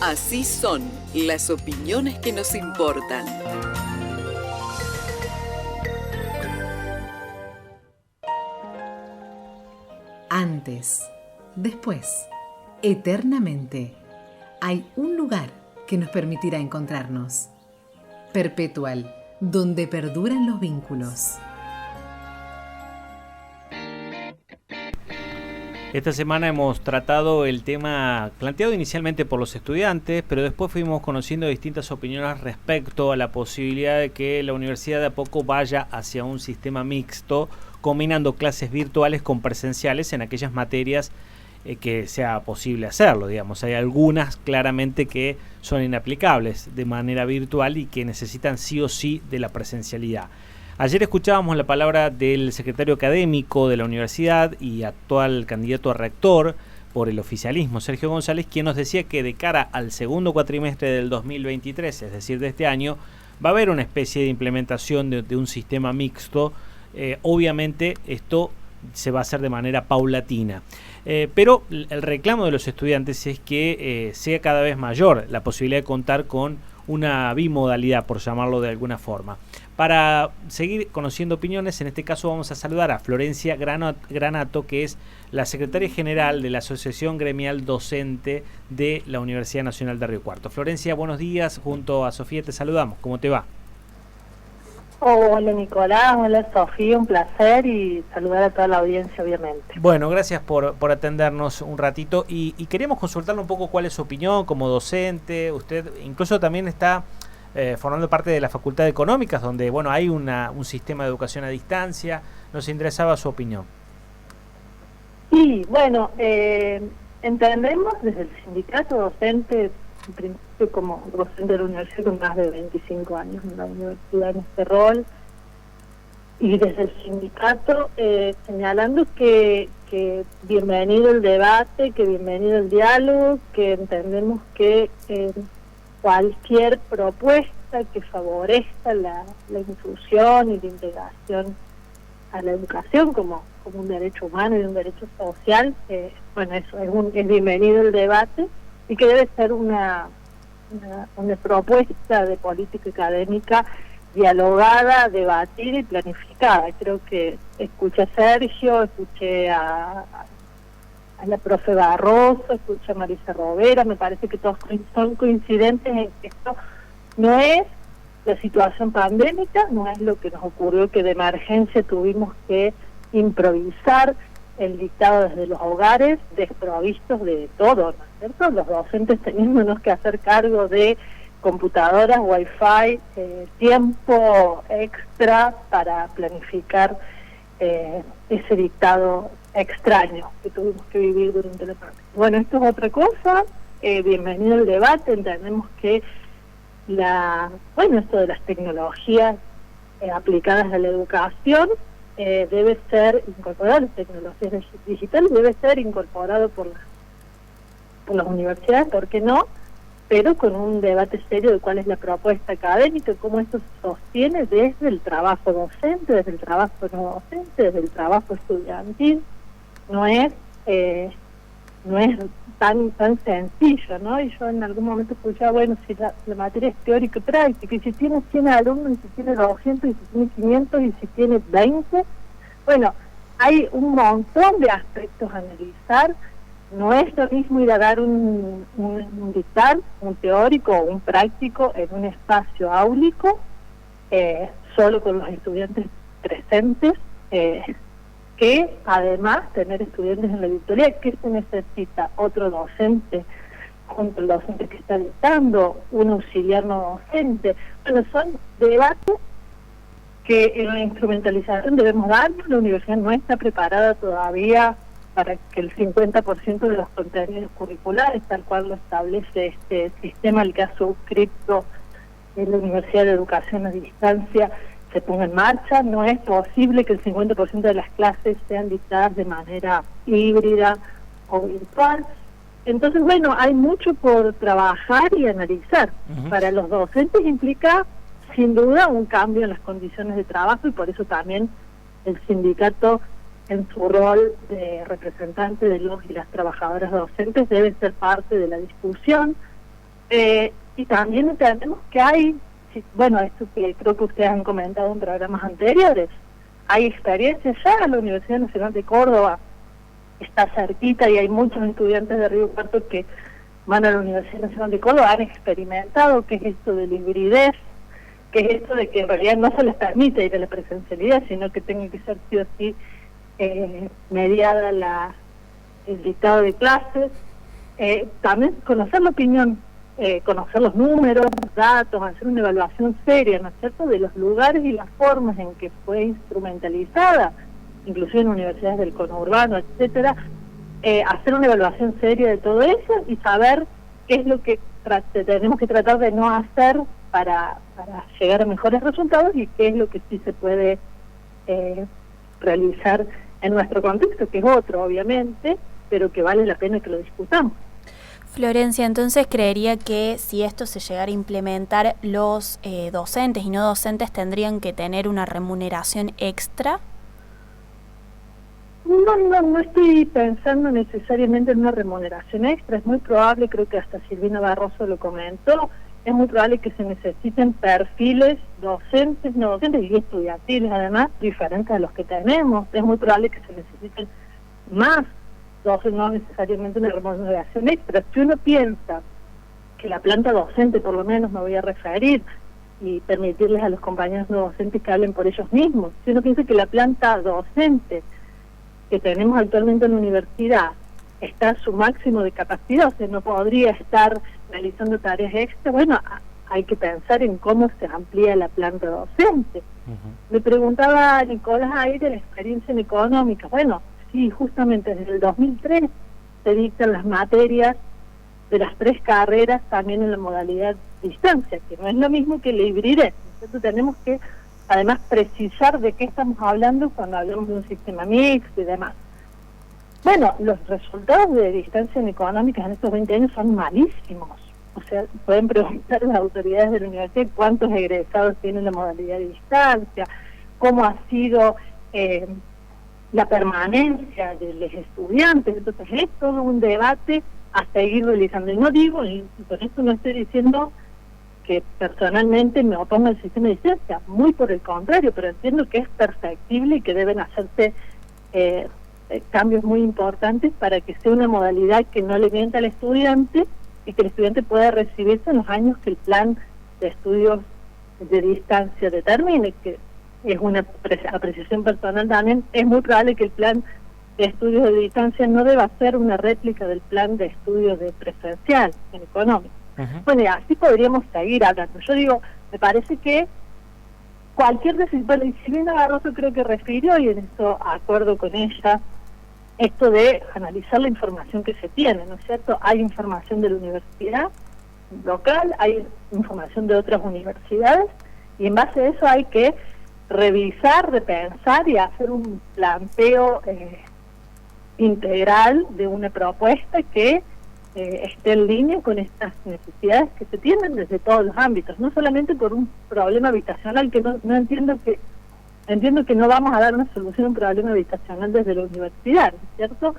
Así son las opiniones que nos importan. Antes, después, eternamente, hay un lugar que nos permitirá encontrarnos. Perpetual, donde perduran los vínculos. Esta semana hemos tratado el tema planteado inicialmente por los estudiantes, pero después fuimos conociendo distintas opiniones respecto a la posibilidad de que la universidad de a poco vaya hacia un sistema mixto, combinando clases virtuales con presenciales en aquellas materias que sea posible hacerlo, digamos. Hay algunas claramente que son inaplicables de manera virtual y que necesitan sí o sí de la presencialidad. Ayer escuchábamos la palabra del secretario académico de la universidad y actual candidato a rector por el oficialismo, Sergio González, quien nos decía que de cara al segundo cuatrimestre del 2023, es decir, de este año, va a haber una especie de implementación de un sistema mixto. Obviamente esto se va a hacer de manera paulatina. Pero el reclamo de los estudiantes es que sea cada vez mayor la posibilidad de contar con una bimodalidad, por llamarlo de alguna forma. Para seguir conociendo opiniones, en este caso vamos a saludar a Florencia Granato, que es la secretaria general de la Asociación Gremial Docente de la Universidad Nacional de Río Cuarto. Florencia, buenos días. Junto a Sofía te saludamos. ¿Cómo te va? Hola Nicolás, hola Sofía, un placer y saludar a toda la audiencia obviamente. Bueno, gracias por atendernos un ratito y queríamos consultarle un poco cuál es su opinión como docente. Usted incluso también está formando parte de la Facultad de Económicas, donde bueno hay un sistema de educación a distancia. Nos interesaba su opinión. Sí, bueno, entendemos desde el sindicato docente, en principio como docente de la universidad con más de 25 años en la universidad en este rol, y desde el sindicato señalando que bienvenido el debate, que bienvenido el diálogo, que entendemos que cualquier propuesta que favorezca la inclusión y la integración a la educación como un derecho humano y un derecho social, bueno, eso es bienvenido el debate y que debe ser una propuesta de política académica dialogada, debatida y planificada. Creo que escuché a Sergio, escuché a la profe Barroso, escuché a Marisa Rovera, me parece que todos son coincidentes en que esto no es la situación pandémica, no es lo que nos ocurrió, que de emergencia tuvimos que improvisar el dictado desde los hogares, desprovistos de todo, ¿no es cierto? Los docentes teniéndonos que hacer cargo de computadoras, wifi, tiempo extra para planificar ese dictado extraño que tuvimos que vivir durante la pandemia. Bueno, esto es otra cosa, bienvenido al debate, entendemos que esto de las tecnologías aplicadas a la educación debe ser incorporado, las tecnologías digitales debe ser incorporado por las universidades, ¿por qué no? Pero con un debate serio de cuál es la propuesta académica, cómo esto se sostiene desde el trabajo docente, desde el trabajo no docente, desde el trabajo estudiantil. No es tan sencillo, ¿no? Y yo en algún momento escuchaba, bueno, si la materia es teórica y práctica, y si tiene 100 alumnos, y si tiene 200, y si tiene 500, y si tiene 20, bueno, hay un montón de aspectos a analizar. No es lo mismo ir a dar un dictar, un teórico o un práctico en un espacio áulico, solo con los estudiantes presentes, que además tener estudiantes en la virtualidad. ¿Qué se necesita? Otro docente junto al docente que está dictando, un auxiliar no docente. Bueno, son debates que en la instrumentalización debemos darnos. La universidad no está preparada todavía para que el 50% de los contenidos curriculares, tal cual lo establece este sistema al que ha suscrito la Universidad de Educación a Distancia, se ponga en marcha. No es posible que el 50% de las clases sean dictadas de manera híbrida o virtual. Entonces, bueno, hay mucho por trabajar y analizar. Para los docentes implica, sin duda, un cambio en las condiciones de trabajo, y por eso también el sindicato, en su rol de representante de los y las trabajadoras docentes, debe ser parte de la discusión. Y también entendemos que hay, bueno, esto que creo que ustedes han comentado en programas anteriores, hay experiencias ya. La Universidad Nacional de Córdoba está cerquita y hay muchos estudiantes de Río Cuarto que van a la Universidad Nacional de Córdoba, han experimentado qué es esto de la hibridez, qué es esto de que en realidad no se les permite ir a la presencialidad, sino que tenga que ser sí o sí mediada el dictado de clases. También conocer la opinión, conocer los números, los datos, hacer una evaluación seria, ¿no es cierto?, de los lugares y las formas en que fue instrumentalizada, inclusive en universidades del conurbano, etcétera, hacer una evaluación seria de todo eso y saber qué es lo que tenemos que tratar de no hacer para llegar a mejores resultados y qué es lo que sí se puede realizar en nuestro contexto, que es otro, obviamente, pero que vale la pena que lo discutamos. Florencia, entonces creería que si esto se llegara a implementar, los docentes y no docentes tendrían que tener una remuneración extra. No estoy pensando necesariamente en una remuneración extra. Es muy probable, creo que hasta Silvina Barroso lo comentó, es muy probable que se necesiten perfiles docentes, no docentes y estudiantiles además, diferentes a los que tenemos. Es muy probable que se necesiten más docentes, no necesariamente una remuneración extra. Si uno piensa que la planta docente, por lo menos me voy a referir, y permitirles a los compañeros no docentes que hablen por ellos mismos, si uno piensa que la planta docente que tenemos actualmente en la universidad está a su máximo de capacidad, o sea, no podría estar realizando tareas extra, bueno, hay que pensar en cómo se amplía la planta docente. Me preguntaba Nicolás ahí de la experiencia en económica. Bueno, sí, justamente desde el 2003 se dictan las materias de las 3 carreras también en la modalidad distancia, que no es lo mismo que la hibridez. Entonces tenemos que además precisar de qué estamos hablando cuando hablamos de un sistema mixto y demás. Bueno, los resultados de distancia en económicas en estos 20 años son malísimos. O sea, pueden preguntar a las autoridades de la universidad cuántos egresados tienen la modalidad de distancia, cómo ha sido la permanencia de los estudiantes. Entonces es todo un debate a seguir realizando. Y no digo, y con esto no estoy diciendo que personalmente me oponga al sistema de distancia, muy por el contrario, pero entiendo que es perfectible y que deben hacerse cambios muy importantes para que sea una modalidad que no le mienta al estudiante y que el estudiante pueda recibirse en los años que el plan de estudios de distancia determine, que es una apreciación personal también. Es muy probable que el plan de estudios de distancia no deba ser una réplica del plan de estudios de presencial en económico. Bueno, y así podríamos seguir hablando. Yo digo, me parece que cualquier decisión, bueno, y Silvina Barroso creo que refirió, y en eso acuerdo con ella, esto de analizar la información que se tiene, ¿no es cierto? Hay información de la universidad local, hay información de otras universidades, y en base a eso hay que revisar, repensar y hacer un planteo integral de una propuesta que esté en línea con estas necesidades que se tienen desde todos los ámbitos, no solamente por un problema habitacional, que no entiendo que no vamos a dar una solución a un problema habitacional desde la universidad, ¿no es cierto?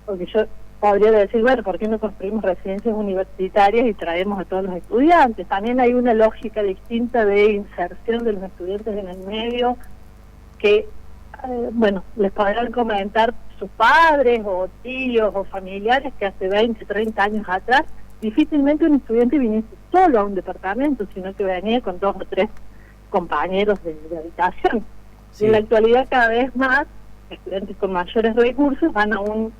Porque yo podría decir, bueno, ¿por qué no construimos residencias universitarias y traemos a todos los estudiantes? También hay una lógica distinta de inserción de los estudiantes en el medio que, bueno, les podrán comentar sus padres o tíos o familiares que hace 20, 30 años atrás difícilmente un estudiante viniese solo a un departamento, sino que venía con 2 o 3 compañeros de habitación. Sí. En la actualidad cada vez más estudiantes con mayores recursos van a un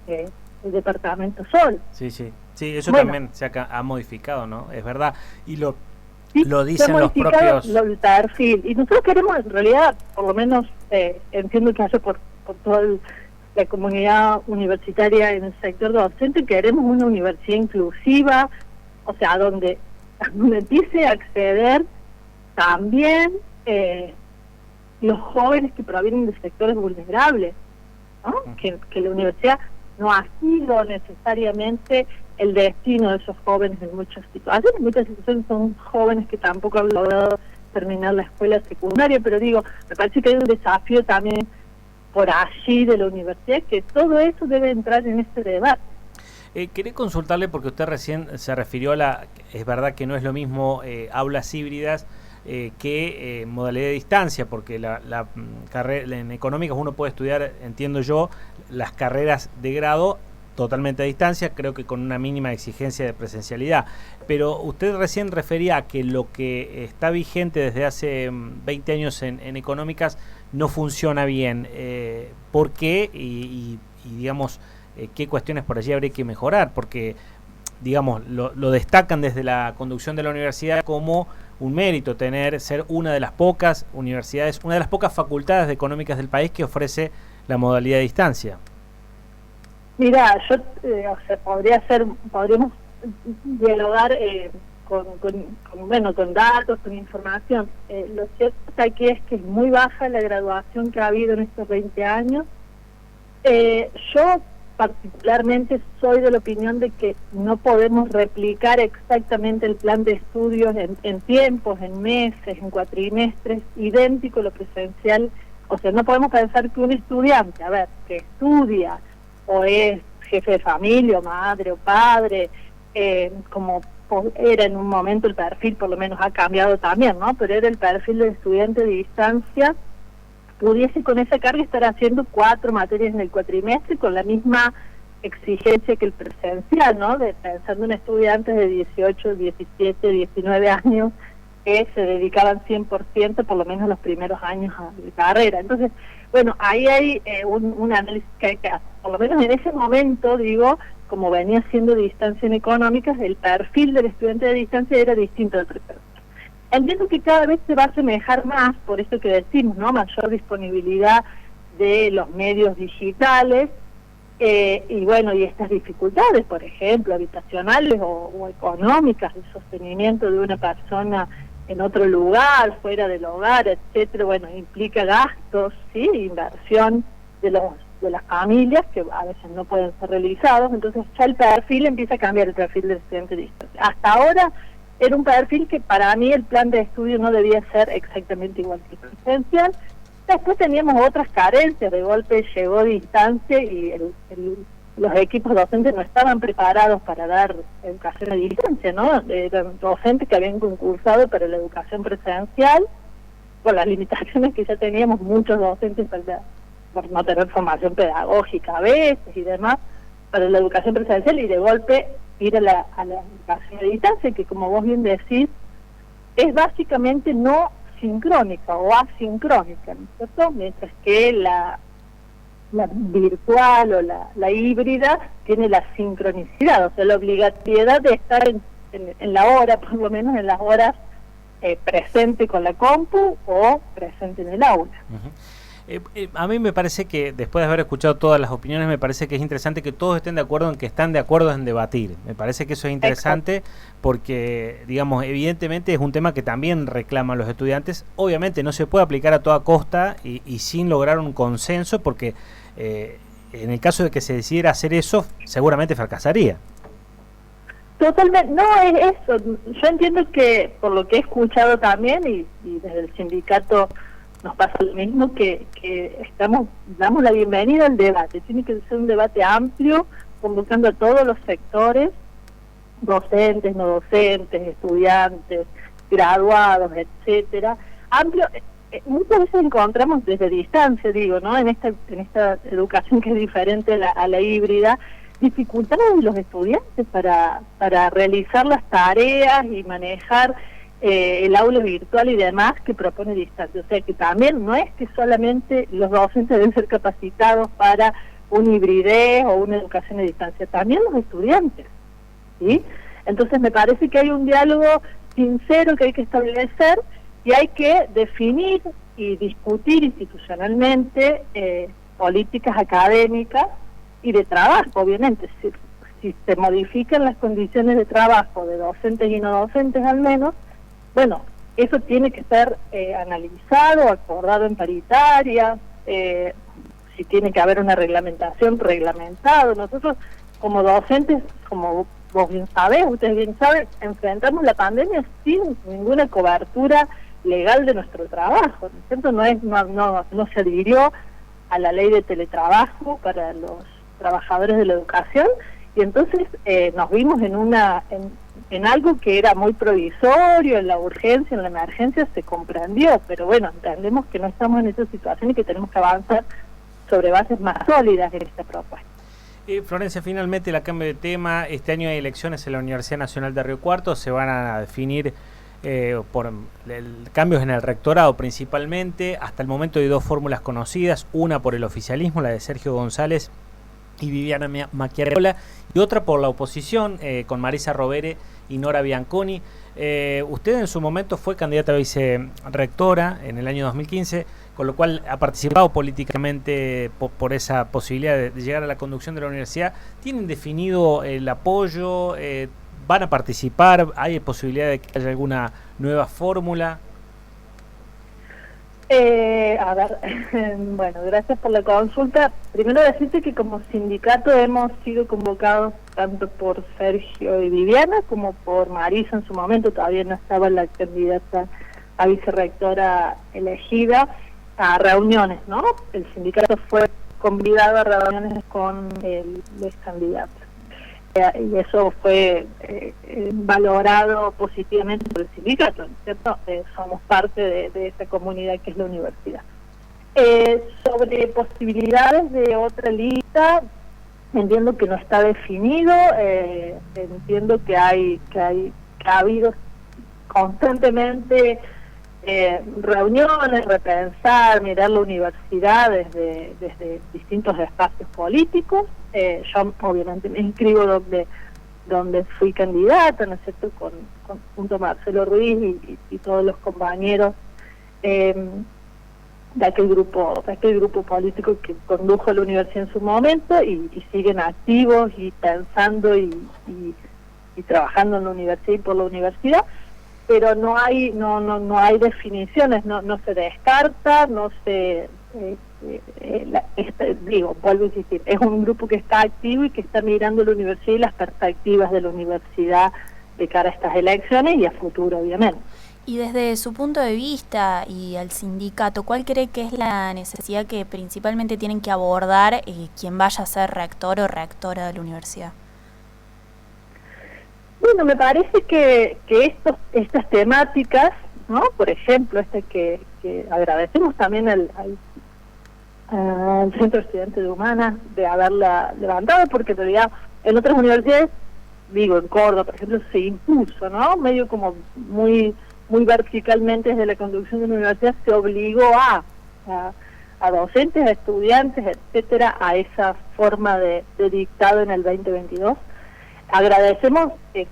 departamento solo. Sí, eso bueno, también se ha modificado, ¿no? Es verdad. Y lo dicen los propios... el perfil. Y nosotros queremos, en realidad, por lo menos, entiendo que hace por toda la comunidad universitaria en el sector docente, queremos una universidad inclusiva, o sea, donde empiece a acceder también los jóvenes que provienen de sectores vulnerables, ¿no? Que la universidad no ha sido necesariamente el destino de esos jóvenes en muchas situaciones. En muchas situaciones son jóvenes que tampoco han logrado terminar la escuela secundaria, pero digo, me parece que hay un desafío también por allí de la universidad, que todo eso debe entrar en este debate. Quería consultarle porque usted recién se refirió es verdad que no es lo mismo aulas híbridas que modalidad de distancia, porque la carrera en económicas uno puede estudiar, entiendo yo, las carreras de grado totalmente a distancia, creo que con una mínima exigencia de presencialidad. Pero usted recién refería a que lo que está vigente desde hace 20 años en económicas no funciona bien. ¿Por qué? Y digamos, ¿qué cuestiones por allí habría que mejorar? Porque, digamos, lo destacan desde la conducción de la universidad como un mérito ser una de las pocas universidades, una de las pocas facultades de económicas del país que ofrece la modalidad de distancia. Mira, podríamos dialogar con datos, con información. Lo cierto aquí es que es muy baja la graduación que ha habido en estos 20 años. Yo particularmente soy de la opinión de que no podemos replicar exactamente el plan de estudios en tiempos, en meses, en cuatrimestres, idéntico a lo presencial. O sea, no podemos pensar que un estudiante, que estudia o es jefe de familia, o madre o padre, como era en un momento el perfil, por lo menos ha cambiado también, ¿no? Pero era el perfil del estudiante de distancia, pudiese con esa carga estar haciendo 4 materias en el cuatrimestre con la misma exigencia que el presencial, ¿no? Pensando en estudiantes de 18, 17, 19 años que se dedicaban 100% por lo menos los primeros años de carrera. Entonces, bueno, ahí hay un análisis que hay que hacer. Por lo menos en ese momento, digo, como venía siendo distancia en económicas, el perfil del estudiante de distancia era distinto al presencial. Entiendo que cada vez se va a asemejar más, por eso que decimos, ¿no? Mayor disponibilidad de los medios digitales, y bueno, y estas dificultades, por ejemplo, habitacionales o económicas, de sostenimiento de una persona en otro lugar, fuera del hogar, etcétera, bueno, implica gastos, sí, inversión de las familias que a veces no pueden ser realizados. Entonces ya el perfil empieza a cambiar, el perfil del estudiante de distancia. Hasta ahora era un perfil que para mí el plan de estudio no debía ser exactamente igual que el presencial. Después teníamos otras carencias, de golpe llegó distancia y los equipos docentes no estaban preparados para dar educación a distancia, ¿no? Eran docentes que habían concursado para la educación presencial, con las limitaciones que ya teníamos muchos docentes por no tener formación pedagógica a veces y demás, para la educación presencial, y de golpe ir a la educación a distancia, que como vos bien decís, es básicamente no sincrónica o asincrónica, ¿no es cierto? Mientras que la virtual o la híbrida tiene la sincronicidad, o sea, la obligatoriedad de estar en la hora, por lo menos en las horas, presente con la compu o presente en el aula. A mí me parece que, después de haber escuchado todas las opiniones, me parece que es interesante que todos estén de acuerdo en que están de acuerdo en debatir. Me parece que eso es interesante. Exacto. Porque, digamos, evidentemente es un tema que también reclaman los estudiantes. Obviamente no se puede aplicar a toda costa y sin lograr un consenso, porque en el caso de que se decidiera hacer eso, seguramente fracasaría. Totalmente, no es eso. Yo entiendo que, por lo que he escuchado también, y desde el sindicato nos pasa lo mismo, que damos la bienvenida al debate. Tiene que ser un debate amplio, convocando a todos los sectores, docentes, no docentes, estudiantes, graduados, etcétera. Amplio. Muchas veces encontramos desde distancia, digo, ¿no? En esta educación que es diferente a la híbrida, dificultades de los estudiantes para realizar las tareas y manejar el aula virtual y demás que propone distancia. O sea que también no es que solamente los docentes deben ser capacitados para un hibridez o una educación a distancia, también los estudiantes, ¿sí? Entonces me parece que hay un diálogo sincero que hay que establecer y hay que definir y discutir institucionalmente políticas académicas y de trabajo, obviamente. Si se modifican las condiciones de trabajo de docentes y no docentes al menos, bueno, eso tiene que ser analizado, acordado en paritaria, si tiene que haber una reglamentación, reglamentado. Nosotros como docentes, como vos bien sabés, ustedes bien saben, enfrentamos la pandemia sin ninguna cobertura legal de nuestro trabajo, ¿no es cierto? No se adhirió a la ley de teletrabajo para los trabajadores de la educación Y entonces nos vimos en algo que era muy provisorio, en la urgencia, en la emergencia se comprendió, pero bueno, entendemos que no estamos en esa situación y que tenemos que avanzar sobre bases más sólidas en esta propuesta. Florencia, finalmente la cambio de tema. Este año hay elecciones en la Universidad Nacional de Río Cuarto, se van a definir por cambios en el rectorado principalmente. Hasta el momento hay 2 fórmulas conocidas, una por el oficialismo, la de Sergio González y Viviana Macchiarola, y otra por la oposición, con Marisa Rovere y Nora Bianconi. Usted en su momento fue candidata a vicerrectora en el año 2015, con lo cual ha participado políticamente por esa posibilidad de llegar a la conducción de la universidad. ¿Tienen definido el apoyo? ¿Van a participar? ¿Hay posibilidad de que haya alguna nueva fórmula? A ver, bueno, gracias por la consulta. Primero decirte que como sindicato hemos sido convocados tanto por Sergio y Viviana como por Marisa en su momento, todavía no estaba la candidata a vicerrectora elegida, a reuniones, ¿no? El sindicato fue convidado a reuniones con los candidatos. Y eso fue valorado positivamente por el sindicato, ¿cierto? Somos parte de esa comunidad que es la universidad. Sobre posibilidades de otra lista, entiendo que no está definido, entiendo que ha habido constantemente reuniones, repensar, mirar la universidad desde distintos espacios políticos. Yo obviamente me inscribo donde fui candidata, ¿no es cierto?, junto a Marcelo Ruiz y todos los compañeros de aquel grupo político que condujo la universidad en su momento y siguen activos y pensando y trabajando en la universidad y por la universidad. Pero no hay definiciones, no se descarta, no se vuelvo a insistir, es un grupo que está activo y que está mirando la universidad y las perspectivas de la universidad de cara a estas elecciones y a futuro, obviamente. Y desde su punto de vista y al sindicato, ¿cuál cree que es la necesidad que principalmente tienen que abordar quien vaya a ser rector o rectora de la universidad? Bueno, me parece que estas temáticas, ¿no? Por ejemplo, que agradecemos también al Centro Estudiante de Humanas de haberla levantado, porque en realidad en otras universidades, digo, en Córdoba, por ejemplo, se impuso, ¿no? Medio como muy verticalmente desde la conducción de la universidad se obligó a docentes, a estudiantes, etcétera, a esa forma de dictado en el 2022. Agradecemos que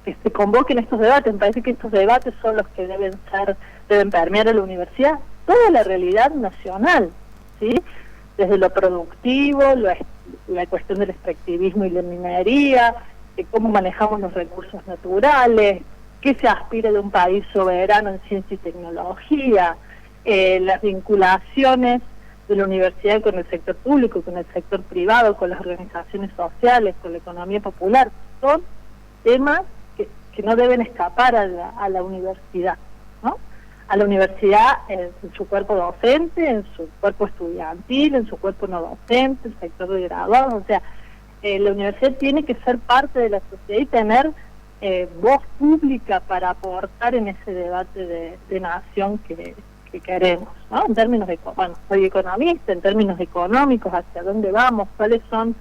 se convoquen estos debates. Me parece que estos debates son los que deben permear a la universidad toda la realidad nacional, ¿sí? Desde lo productivo, la cuestión del extractivismo y la minería, cómo manejamos los recursos naturales, qué se aspira de un país soberano en ciencia y tecnología, las vinculaciones de la universidad con el sector público, con el sector privado, con las organizaciones sociales, con la economía popular. Son temas que no deben escapar a la universidad, ¿no? A la universidad en su cuerpo docente, en su cuerpo estudiantil, en su cuerpo no docente, el sector de graduados. O sea, la universidad tiene que ser parte de la sociedad y tener voz pública para aportar en ese debate de nación que queremos, ¿no? En términos soy economista, en términos económicos, hacia dónde vamos, cuáles son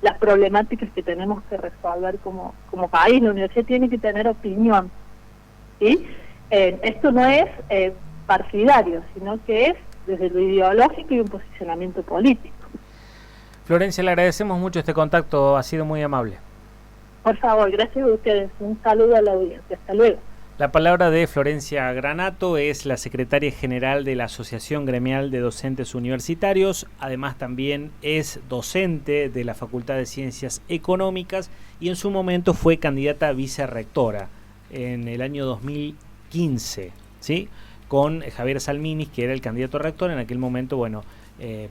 las problemáticas que tenemos que resolver como país. La universidad tiene que tener opinión, ¿sí? Esto no es partidario, sino que es desde lo ideológico y un posicionamiento político. Florencia, le agradecemos mucho este contacto, ha sido muy amable. Por favor, gracias a ustedes. Un saludo a la audiencia. Hasta luego. La palabra de Florencia Granato, es la secretaria general de la Asociación Gremial de Docentes Universitarios, además también es docente de la Facultad de Ciencias Económicas y en su momento fue candidata a vicerrectora en el año 2015, ¿sí? Con Javier Salminis, que era el candidato a rector. En aquel momento,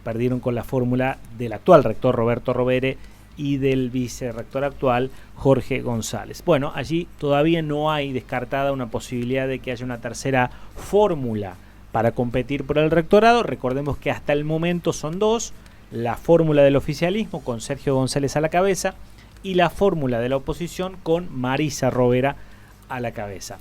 perdieron con la fórmula del actual rector Roberto Rovere y del vicerrector actual Jorge González. Bueno, allí todavía no hay descartada una posibilidad de que haya una tercera fórmula para competir por el rectorado. Recordemos que hasta el momento son 2, la fórmula del oficialismo con Sergio González a la cabeza y la fórmula de la oposición con Marisa Rovera a la cabeza.